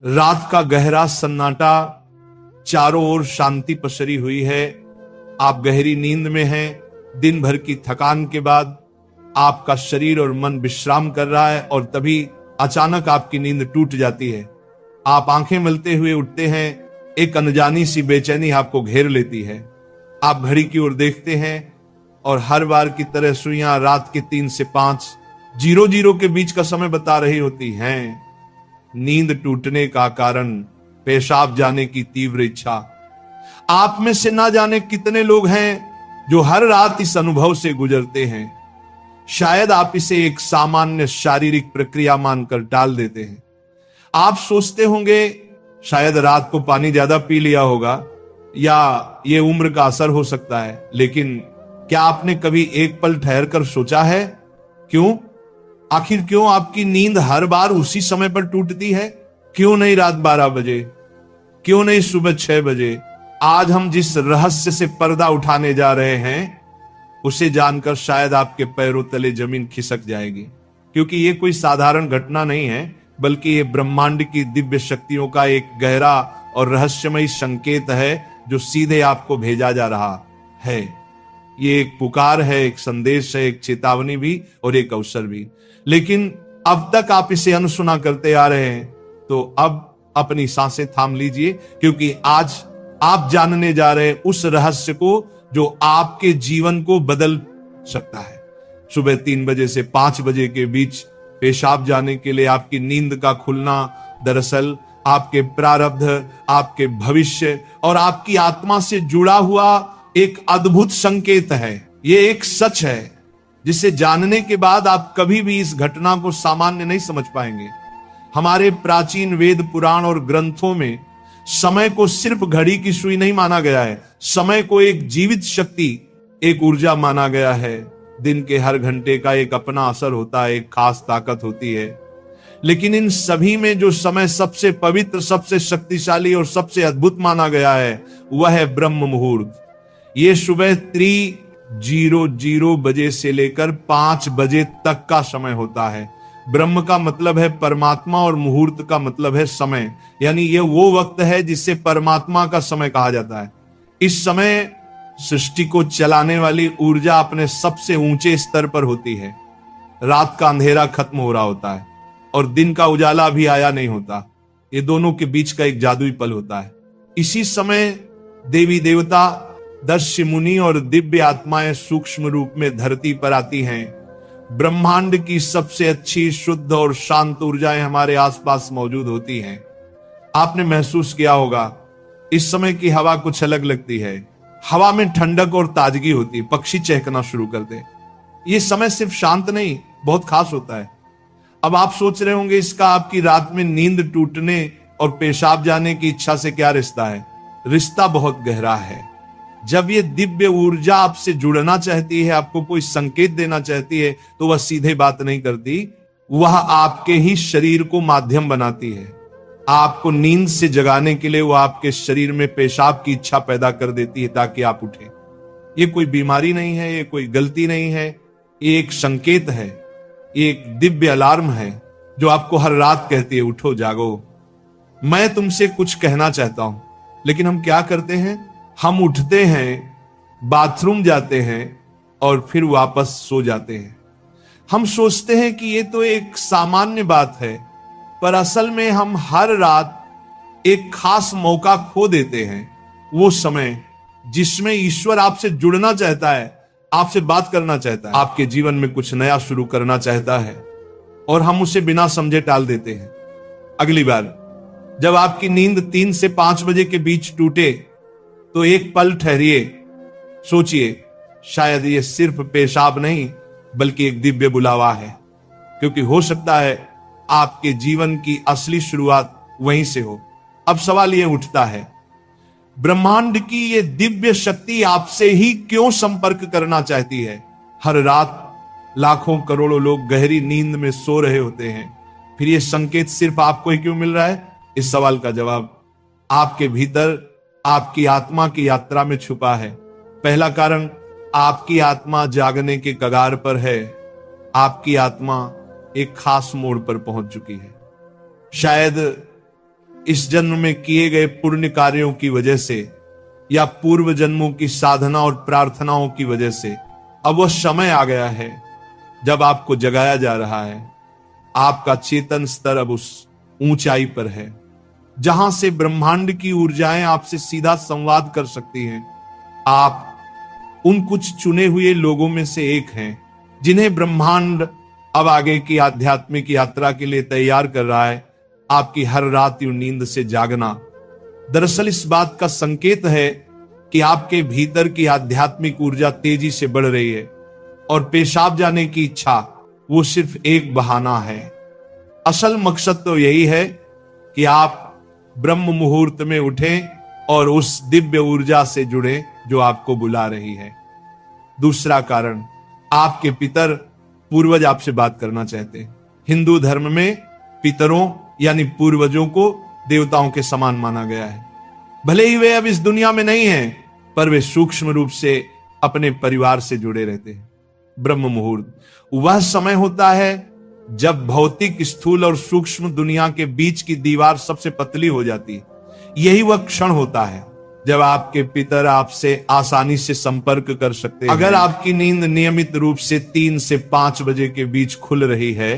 रात का गहरा सन्नाटा, चारों ओर शांति पसरी हुई है। आप गहरी नींद में हैं। दिन भर की थकान के बाद आपका शरीर और मन विश्राम कर रहा है और तभी अचानक आपकी नींद टूट जाती है। आप आंखें मलते हुए उठते हैं। एक अनजानी सी बेचैनी आपको घेर लेती है। आप घड़ी की ओर देखते हैं और हर बार की तरह सुइयां रात के 3 से 5 00 के बीच का समय बता रही होती हैं। नींद टूटने का कारण पेशाब जाने की तीव्र इच्छा। आप में से ना जाने कितने लोग हैं जो हर रात इस अनुभव से गुजरते हैं। शायद आप इसे एक सामान्य शारीरिक प्रक्रिया मानकर टाल देते हैं। आप सोचते होंगे शायद रात को पानी ज्यादा पी लिया होगा या ये उम्र का असर हो सकता है, लेकिन क्या आपने कभी एक पल ठहर कर सोचा है क्यों? आखिर क्यों आपकी नींद हर बार उसी समय पर टूटती है? क्यों नहीं रात 12 बजे? क्यों नहीं सुबह 6 बजे? आज हम जिस रहस्य से पर्दा उठाने जा रहे हैं उसे जानकर शायद आपके पैरों तले जमीन खिसक जाएगी, क्योंकि ये कोई साधारण घटना नहीं है, बल्कि ये ब्रह्मांड की दिव्य शक्तियों का एक गहरा और रहस्यमयी संकेत है जो सीधे आपको भेजा जा रहा है। ये एक पुकार है, एक संदेश है, एक चेतावनी भी और एक अवसर भी। लेकिन अब तक आप इसे अनसुना करते आ रहे हैं, तो अब अपनी सांसें थाम लीजिए, क्योंकि आज आप जानने जा रहे हैं उस रहस्य को जो आपके जीवन को बदल सकता है। सुबह 3 बजे से 5 बजे के बीच पेशाब जाने के लिए आपकी नींद का खुलना दरअसल आपके प्रारब्ध, आपके भविष्य और आपकी आत्मा से जुड़ा हुआ एक अद्भुत संकेत है। ये एक सच है जिसे जानने के बाद आप कभी भी इस घटना को सामान्य नहीं समझ पाएंगे। हमारे प्राचीन वेद, पुराण और ग्रंथों में समय को सिर्फ घड़ी की सुई नहीं माना गया है। समय को एक जीवित शक्ति, एक ऊर्जा माना गया है। दिन के हर घंटे का एक अपना असर होता है, एक खास ताकत होती है। लेकिन इन सभी में जो समय सबसे पवित्र, सबसे शक्तिशाली और सबसे अद्भुत माना गया है वह है ब्रह्म मुहूर्त। ये सुबह 3:00 बजे से लेकर 5 बजे तक का समय होता है। ब्रह्म का मतलब है परमात्मा और मुहूर्त का मतलब है समय, यानी ये वो वक्त है जिसे परमात्मा का समय कहा जाता है। इस समय सृष्टि को चलाने वाली ऊर्जा अपने सबसे ऊंचे स्तर पर होती है। रात का अंधेरा खत्म हो रहा होता है और दिन का उजाला भी आया नहीं होता। ये दोनों के बीच का एक जादुई पल होता है। इसी समय देवी देवता, दर्श मुनि और दिव्य आत्माएं सूक्ष्म रूप में धरती पर आती हैं। ब्रह्मांड की सबसे अच्छी, शुद्ध और शांत ऊर्जाएं हमारे आसपास मौजूद होती हैं। आपने महसूस किया होगा इस समय की हवा कुछ अलग लगती है। हवा में ठंडक और ताजगी होती है, पक्षी चहकना शुरू करते। ये समय सिर्फ शांत नहीं, बहुत खास होता है। अब आप सोच रहे होंगे इसका आपकी रात में नींद टूटने और पेशाब जाने की इच्छा से क्या रिश्ता है? रिश्ता बहुत गहरा है। जब ये दिव्य ऊर्जा आपसे जुड़ना चाहती है, आपको कोई संकेत देना चाहती है, तो वह सीधे बात नहीं करती, वह आपके ही शरीर को माध्यम बनाती है। आपको नींद से जगाने के लिए वह आपके शरीर में पेशाब की इच्छा पैदा कर देती है ताकि आप उठें। ये कोई बीमारी नहीं है, ये कोई गलती नहीं है, ये एक संकेत है, ये एक दिव्य अलार्म है जो आपको हर रात कहती है, उठो, जागो, मैं तुमसे कुछ कहना चाहता हूं। लेकिन हम क्या करते हैं? हम उठते हैं, बाथरूम जाते हैं और फिर वापस सो जाते हैं। हम सोचते हैं कि ये तो एक सामान्य बात है, पर असल में हम हर रात एक खास मौका खो देते हैं। वो समय जिसमें ईश्वर आपसे जुड़ना चाहता है, आपसे बात करना चाहता है, आपके जीवन में कुछ नया शुरू करना चाहता है, और हम उसे बिना समझे टाल देते हैं। अगली बार जब आपकी नींद 3 से 5 बजे के बीच टूटे तो एक पल ठहरिए, सोचिए, शायद ये सिर्फ पेशाब नहीं बल्कि एक दिव्य बुलावा है, क्योंकि हो सकता है आपके जीवन की असली शुरुआत वहीं से हो। अब सवाल ये उठता है, ब्रह्मांड की ये दिव्य शक्ति आपसे ही क्यों संपर्क करना चाहती है? हर रात लाखों करोड़ों लोग गहरी नींद में सो रहे होते हैं, फिर ये संकेत सिर्फ आपको ही क्यों मिल रहा है? इस सवाल का जवाब आपके भीतर, आपकी आत्मा की यात्रा में छुपा है। पहला कारण, आपकी आत्मा जागने के कगार पर है। आपकी आत्मा एक खास मोड़ पर पहुंच चुकी है। शायद इस जन्म में किए गए पुण्य कार्यों की वजह से या पूर्व जन्मों की साधना और प्रार्थनाओं की वजह से अब वह समय आ गया है जब आपको जगाया जा रहा है। आपका चेतन स्तर अब उस ऊंचाई पर है जहां से ब्रह्मांड की ऊर्जाएं आपसे सीधा संवाद कर सकती हैं। आप उन कुछ चुने हुए लोगों में से एक हैं जिन्हें ब्रह्मांड अब आगे की आध्यात्मिक यात्रा के लिए तैयार कर रहा है। आपकी हर रात यूं नींद से जागना दरअसल इस बात का संकेत है कि आपके भीतर की आध्यात्मिक ऊर्जा तेजी से बढ़ रही है और पेशाब जाने की इच्छा वो सिर्फ एक बहाना है। असल मकसद तो यही है कि आप ब्रह्म मुहूर्त में उठें और उस दिव्य ऊर्जा से जुड़े जो आपको बुला रही है। दूसरा कारण, आपके पितर पूर्वज आपसे बात करना चाहते हैं। हिंदू धर्म में पितरों यानी पूर्वजों को देवताओं के समान माना गया है। भले ही वे अब इस दुनिया में नहीं हैं, पर वे सूक्ष्म रूप से अपने परिवार से जुड़े रहते हैं। ब्रह्म मुहूर्त वह समय होता है जब भौतिक, स्थूल और सूक्ष्म दुनिया के बीच की दीवार सबसे पतली हो जाती है। यही वह क्षण होता है जब आपके पितर आपसे आसानी से संपर्क कर सकते हैं। अगर आपकी नींद नियमित रूप से 3 से 5 बजे के बीच खुल रही है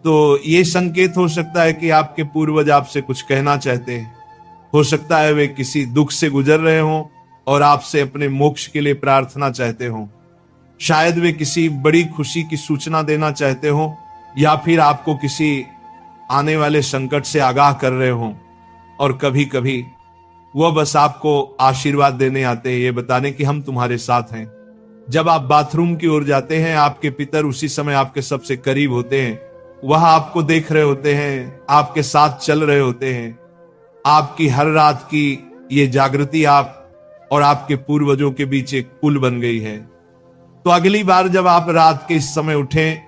तो यह संकेत हो सकता है कि आपके पूर्वज आपसे कुछ कहना चाहते हैं। हो सकता है वे किसी दुख से गुजर रहे हों और आपसे अपने मोक्ष के लिए प्रार्थना चाहते हों। शायद वे किसी बड़ी खुशी की सूचना देना चाहते हों या फिर आपको किसी आने वाले संकट से आगाह कर रहे हों। और कभी कभी वह बस आपको आशीर्वाद देने आते हैं, ये बताने कि हम तुम्हारे साथ हैं। जब आप बाथरूम की ओर जाते हैं, आपके पितर उसी समय आपके सबसे करीब होते हैं। वह आपको देख रहे होते हैं, आपके साथ चल रहे होते हैं। आपकी हर रात की ये जागृति आप और आपके पूर्वजों के बीच एक पुल बन गई है। तो अगली बार जब आप रात के इस समय उठें,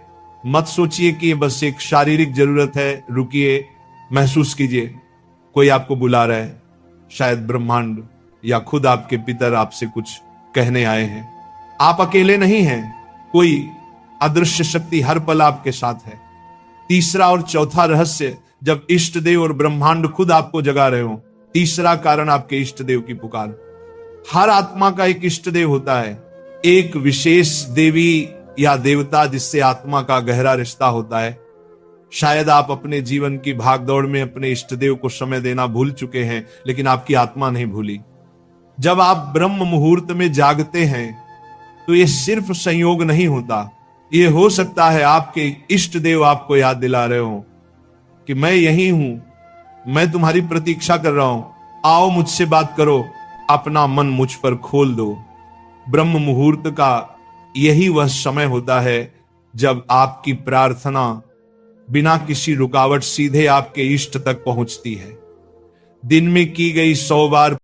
मत सोचिए कि ये बस एक शारीरिक जरूरत है। रुकिए, महसूस कीजिए कोई आपको बुला रहा है। शायद ब्रह्मांड या खुद आपके पितर आपसे कुछ कहने आए हैं। आप अकेले नहीं हैं, कोई अदृश्य शक्ति हर पल आपके साथ है। तीसरा और चौथा रहस्य, जब इष्ट देव और ब्रह्मांड खुद आपको जगा रहे हो। तीसरा कारण, आपके इष्ट देव की पुकार। हर आत्मा का एक इष्ट देव होता है, एक विशेष देवी या देवता जिससे आत्मा का गहरा रिश्ता होता है। शायद आप अपने जीवन की भागदौड़ में अपने इष्ट देव को समय देना भूल चुके हैं, लेकिन आपकी आत्मा नहीं भूली। जब आप ब्रह्म मुहूर्त में जागते हैं तो यह सिर्फ संयोग नहीं होता। यह हो सकता है आपके इष्ट देव आपको याद दिला रहे हो कि मैं यही हूं, मैं तुम्हारी प्रतीक्षा कर रहा हूं, आओ मुझसे बात करो, अपना मन मुझ पर खोल दो। ब्रह्म मुहूर्त का यही वह समय होता है जब आपकी प्रार्थना बिना किसी रुकावट सीधे आपके इष्ट तक पहुंचती है। दिन में की गई 100 बार